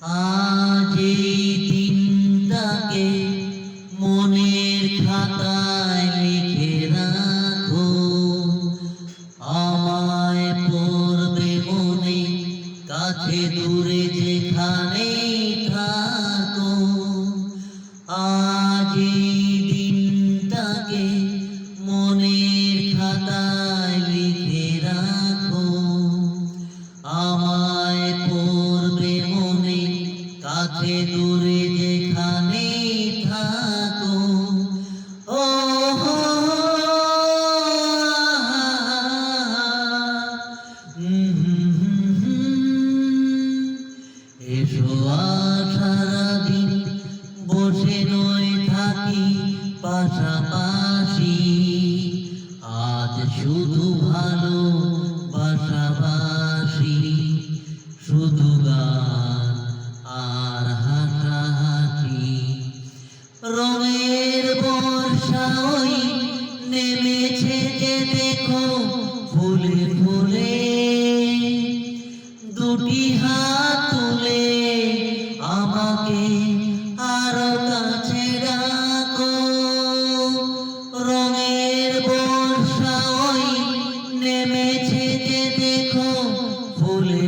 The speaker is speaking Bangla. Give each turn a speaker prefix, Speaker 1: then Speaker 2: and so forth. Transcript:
Speaker 1: আজ এই দিনটাকে মনের খাতায় লিখে রাখো, আমায় পড়বে মনে, কাছে দূরে যেখানেই থাকো। আজ এই দিনটাকে মনের খাতায় লিখে রাখো, আমায় পড়বে মনে, কাছে দূরে যেখানেই থাকো। ও হো, এসো সারাদিন বসে নয় থাকি পাশাপাশি, আজ শুধু ভালো বাসাবাসি, শুধু গান আর হাসাহাসি। রঙের বর্ষা ওই নেমেছে যে দেখো ফুলে ফুলে, দুটি হাত তুলে আমাকে আরো কাছে ডাকো। রঙের বর্ষা ওই নেমেছে যে দেখো ফুলে